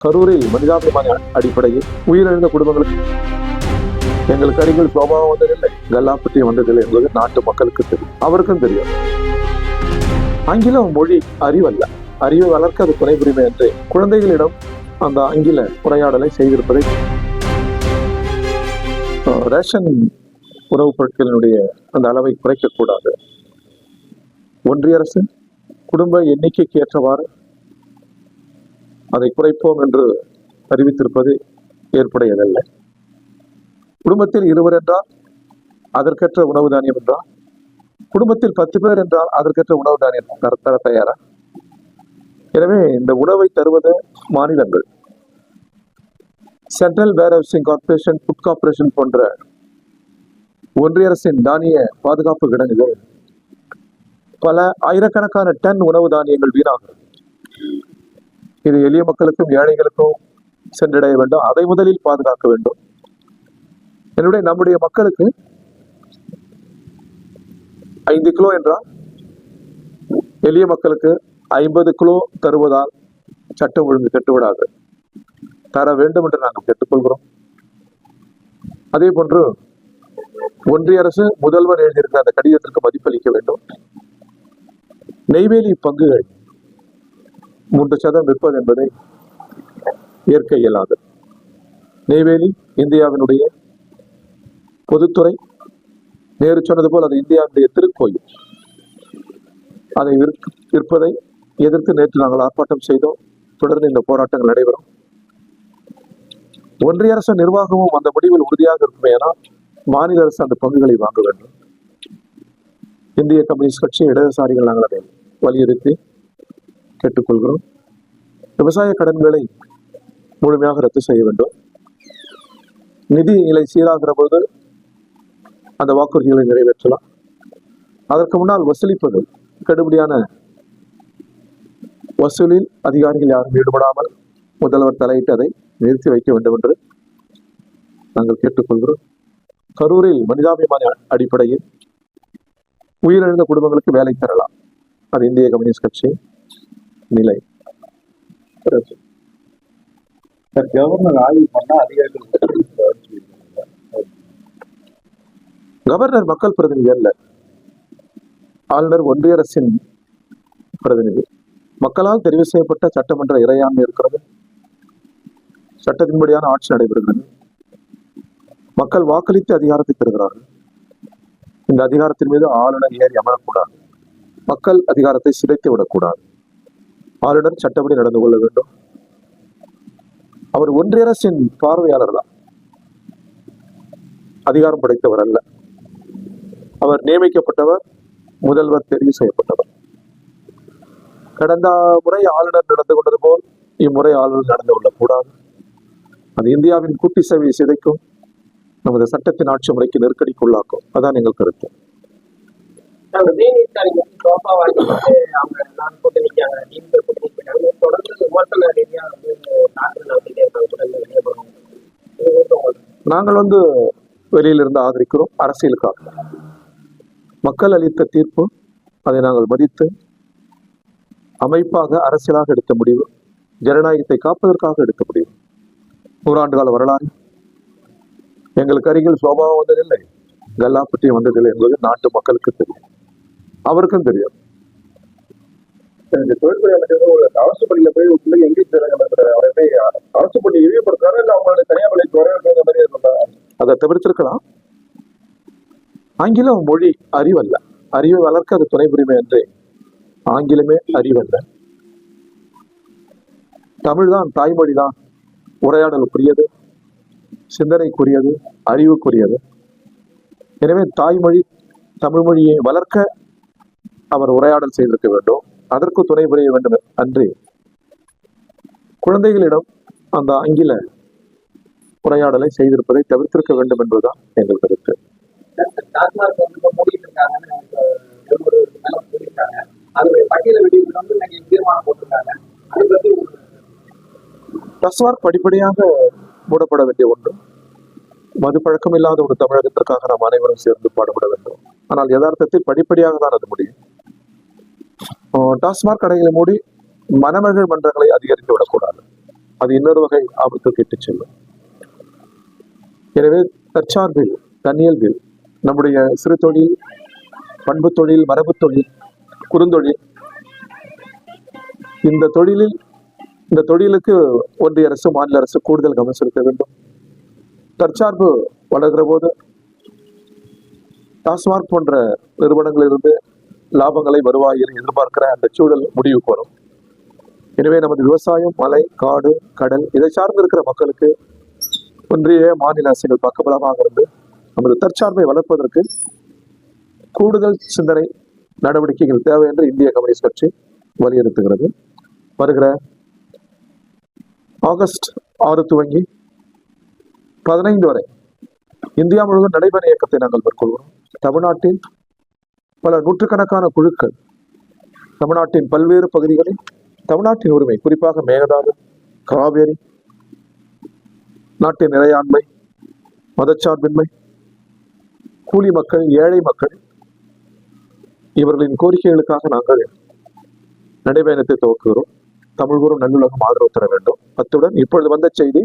கரூரில் மனிதாபிமான அடிப்படையில் உயிரிழந்த குடும்பங்களுக்கு எங்களுக்கு அருகில் சோபாவும் வந்ததில்லை, கல்லாப்பட்டியும் வந்ததில்லை என்பது நாட்டு மக்களுக்கு தெரியும், அவருக்கும் தெரியும். ஆங்கிலம் மொழி அறிவல்ல, அறிவை வளர்க்க அது துணை புரிமை என்று குழந்தைகளிடம் அந்த ஆங்கில உரையாடலை செய்திருப்பதை ரேஷன் உணவுப் பொருட்களினுடைய அந்த அளவை குறைக்கக்கூடாது. ஒன்றிய அரசு குடும்ப எண்ணிக்கைக்கு ஏற்றவாறு அதை குறைப்போம் என்று அறிவித்திருப்பது ஏற்புடையதல்ல. குடும்பத்தில் 2 என்றால் அதற்கேற்ற உணவு தானியம் என்றால், குடும்பத்தில் 10 பேர் என்றால் அதற்கேற்ற உணவு தானியம் தர தயாரா? எனவே இந்த உணவை தருவது மாநிலங்கள். சென்ட்ரல் வேர் ஹவுசிங் கார்பரேஷன், ஃபுட் கார்பரேஷன் போன்ற ஒன்றிய அரசின் தானிய பாதுகாப்பு கிடங்குகள் பல ஆயிரக்கணக்கான டன் உணவு தானியங்கள் வீணாகும். இது எளிய மக்களுக்கும் ஏழைகளுக்கும் சென்றடைய வேண்டும். அதை முதலில் பாதுகாக்க வேண்டும். என்னுடைய நம்முடைய மக்களுக்கு 5 கிலோ என்றால் எளிய மக்களுக்கு 50 கிலோ தருவதால் சட்டம் ஒழுங்கு கெட்டுவிடாது, தர வேண்டும் என்று நாங்கள் கேட்டுக்கொள்கிறோம். அதே போன்று ஒன்றிய அரசு முதல்வர் எழுதியிருக்கிற அந்த கடிதத்திற்கு மதிப்பளிக்க வேண்டும். நெய்வேலி பங்குகள் 3% விற்பது என்பதை ஏற்க இயலாது. நெய்வேலி இந்தியாவினுடைய பொதுத்துறை. நேரு சொன்னது போல் அது இந்தியாவுடைய திருக்கோயில். அதை விற்பதை எதிர்த்து நேற்று நாங்கள் ஆர்ப்பாட்டம் செய்தோம். தொடர்ந்து இந்த போராட்டங்கள் நடைபெறும். ஒன்றிய அரசு நிர்வாகமும் அந்த முடிவில் உறுதியாக இருக்குமே ஆனால் மாநில அரசு அந்த பங்குகளை வாங்க வேண்டும். இந்திய கம்யூனிஸ்ட் கட்சி, இடதுசாரிகள் நாங்கள் அதை வலியுறுத்தி கேட்டுக்கொள்கிறோம். விவசாய கடன்களை முழுமையாக ரத்து செய்ய வேண்டும். நிதி நிலை சீராகிற போது அந்த வாக்குறுதிகளை நிறைவேற்றலாம். அதற்கு முன்னால் வசூலிப்பது, கடுபடியான வசூலில் அதிகாரிகள் யாரும் ஈடுபடாமல் முதல்வர் தலையிட்டு அதை நிறுத்தி வைக்க வேண்டும் என்று நாங்கள் கேட்டுக்கொள்கிறோம். கரூரில் மனிதாபிமான அடிப்படையில் உயிரிழந்த குடும்பங்களுக்கு வேலை தரலாம். அது இந்திய கம்யூனிஸ்ட் கட்சி நிலை. கவர்னர் ஆய்வு பண்ணா அதிகாரிகள், கவர்னர் மக்கள் பிரதிநிதி அல்ல, ஆளுநர் ஒன்றிய அரசின் பிரதிநிதி. மக்களால் தெரிவு செய்யப்பட்ட சட்டமன்ற இறையாண்மை இருக்கிறது. சட்டத்தின்படியான ஆட்சி நடைபெறுகிறது. மக்கள் வாக்களித்து அதிகாரத்தை பெறுகிறார்கள். இந்த அதிகாரத்தின் மீது ஆளுநர் ஏறி அமரக்கூடாது. மக்கள் அதிகாரத்தை சிதைத்து விடக்கூடாது. ஆளுநர் சட்டப்படி நடந்து கொள்ள வேண்டும். அவர் ஒன்றிய அரசின் பார்வையாளர் தான், அதிகாரம் படைத்தவர் அல்ல. அவர் நியமிக்கப்பட்டவர், முதல்வர் தெரிவு செய்யப்பட்டவர். கடந்த முறை ஆளுநர் நடந்து கொண்டது போல் இம்முறை ஆளுநர் நடந்து கொள்ளக்கூடாது. அது இந்தியாவின் கூட்டு சேவையை சிதைக்கும், நமது சட்டத்தின் ஆட்சி முறைக்கு நெருக்கடிக்குள்ளாக்கும். அதான் எங்கள் கருத்து. நாங்கள் வெளியிலிருந்து ஆதரிக்கிறோம் அரசியலுக்காக. மக்கள் அளித்த தீர்ப்பு, அதை நாங்கள் மதித்து அமைப்பாக அரசியலாக எடுத்த முடிவு, ஜனநாயகத்தை காப்பதற்காக எடுத்த முடிவு. 100 ஆண்டு கால வரலாறு. எங்களுக்கு அருகில் சோபாவும் வந்ததில்லை, கல்லாப்பட்டியும் வந்ததில்லை என்பது நாட்டு மக்களுக்கு தெரியும், அவருக்கும் தெரியும். தொழில்துறை அமைச்சர் அரசு பள்ளியில போய் பிள்ளைங்க இங்கிலீஷ் அவரை அரசு பள்ளி இழிவுபடுத்துறாரு, இல்ல அவங்களுடைய தனியார் பள்ளி குறைந்த மாதிரி சொல்றாங்க. அதை தவிர்த்திருக்கலாம். ஆங்கிலம் மொழி அறிவல்ல, அறிவை வளர்க்க அது துணை புரிமை என்று ஆங்கிலமே அறிவல்ல. தமிழ்தான், தாய்மொழி தான் உரையாடலுக்குரியது, சிந்தனைக்குரியது, அறிவுக்குரியது. எனவே தாய்மொழி தமிழ் மொழியை வளர்க்க அவர் உரையாடல் செய்திருக்க வேண்டும், அதற்கு துணை புரிய வேண்டும் அன்றி குழந்தைகளிடம் அந்த ஆங்கில உரையாடலை செய்திருப்பதை தவிர்த்திருக்க வேண்டும் என்பதுதான் எங்கள் கருத்து. டாஸ்மாக் படிப்படியாக மூடப்பட வேண்டிய ஒன்று. மது பழக்கம் இல்லாத ஒரு தமிழகத்திற்காக நாம் அனைவரும் சேர்ந்து பாடுபட வேண்டும். ஆனால் யதார்த்தத்தில் படிப்படியாக தான் அது முடியும். டாஸ்மாக் கடைகளை மூடி மணமகள் மன்றங்களை அதிகரித்து விடக்கூடாது. அது இன்னொரு வகை ஆபத்துக்கு இட்டுச் செல்லும். எனவே தற்சார்பில், தன்னியல்பில் நம்முடைய சிறு தொழில், பண்பு தொழில், மரபு தொழில், குறுந்தொழில், இந்த தொழிலுக்கு ஒன்றிய அரசு, மாநில அரசு கூடுதல் கவனம் செலுத்த வேண்டும். தற்சார்பு வளர்கிற போது டாஸ்மாக் போன்ற நிறுவனங்களிலிருந்து லாபங்களை, வருவாயில் எதிர்பார்க்கிற அந்த சூழல் முடிவுக்கு வரும். எனவே நமது விவசாயம், மலை, காடு, கடல் இதை சார்ந்து இருக்கிற மக்களுக்கு ஒன்றிய மாநில அரசுகள் பக்கபலமாக இருந்து நமது தற்சார்பை வளர்ப்பதற்கு கூடுதல் சிந்தனை நடவடிக்கைகள் தேவை என்று இந்திய கம்யூனிஸ்ட் கட்சி வலியுறுத்துகிறது. வருகிற ஆகஸ்ட் 6 துவங்கி 15 வரை இந்தியா முழுவதும் நடைபெற இயக்கத்தை நாங்கள் மேற்கொள்கிறோம். தமிழ்நாட்டின் பல நூற்றுக்கணக்கான குழுக்கள் தமிழ்நாட்டின் பல்வேறு பகுதிகளில் தமிழ்நாட்டின் உரிமை, குறிப்பாக மேகதாது, காவேரி, நாட்டின் இறையாண்மை, மதச்சார்பின்மை, கூலி மக்கள், ஏழை மக்கள் இவர்களின் கோரிக்கைகளுக்காக நாங்கள் நடைபயணத்தை துவக்குகிறோம். தமிழ்கூறும் நல்லுலகம் ஆதரவு தர வேண்டும். அத்துடன் இப்பொழுது வந்த செய்தி,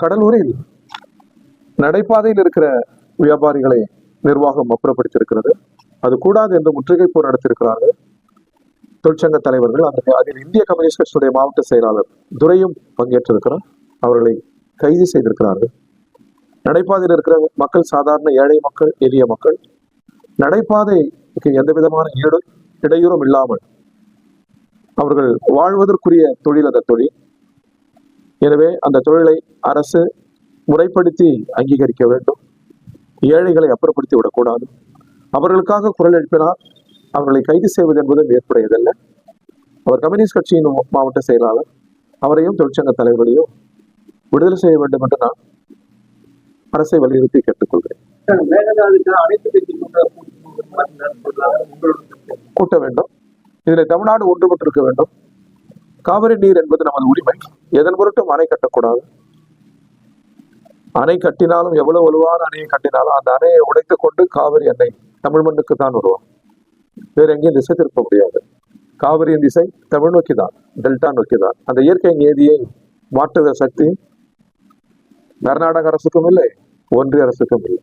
கடலூரில் நடைபாதையில் இருக்கிற வியாபாரிகளை நிர்வாகம் அப்புறப்படுத்தியிருக்கிறது. அது கூடாது என்று முற்றுகை போர் நடத்தியிருக்கிறார்கள் தொழிற்சங்க தலைவர்கள். அதில் இந்திய கம்யூனிஸ்ட் கட்சியுடைய மாவட்ட செயலாளர் துரையும் பங்கேற்றிருக்கிறார். அவர்களை கைது செய்திருக்கிறார்கள். நடைபாதையில் இருக்கிற மக்கள் சாதாரண ஏழை மக்கள், எளிய மக்கள், நடைபாதைக்கு எந்த விதமான இடையூறும் இல்லாமல் அவர்கள் வாழ்வதற்குரிய தொழில் அந்த தொழில். எனவே அந்த தொழிலை அரசு முறைப்படுத்தி அங்கீகரிக்க வேண்டும். ஏழைகளை அப்புறப்படுத்தி விடக்கூடாது. அவர்களுக்காக குரல் எழுப்பினால் அவர்களை கைது செய்வது என்பதும் ஏற்புடையதல்ல. அவர் கம்யூனிஸ்ட் கட்சியின் மாவட்ட செயலாளர், அவரையும் தொழிற்சங்க தலைவர்களையும் விடுதலை செய்ய வேண்டும் என்று நான் அரசை வலியுறுத்தி கேட்டுக்கொள்கிறேன். கூட்ட வேண்டும். இதில் தமிழ்நாடு ஒன்றுபட்டிருக்க வேண்டும். காவிரி நீர் என்பது நமது உரிமை. எதன் பொருட்டும் அணை கட்டக்கூடாது. அணை கட்டினாலும், எவ்வளவு வலுவான அணையை கட்டினாலும் அந்த அணையை உடைத்துக் கொண்டு காவிரி அணை தமிழ் மண்ணுக்கு தான் வருவோம். வேற எங்கேயும் திசை திருப்ப முடியாது. காவிரியின் திசை தமிழ் நோக்கி தான், டெல்டா நோக்கி தான். அந்த இயற்கை நீதியை மாற்றுகிற சக்தி கர்நாடக அரசுக்கும் இல்லை, ஒன்றிய அரசுக்கும் இல்லை.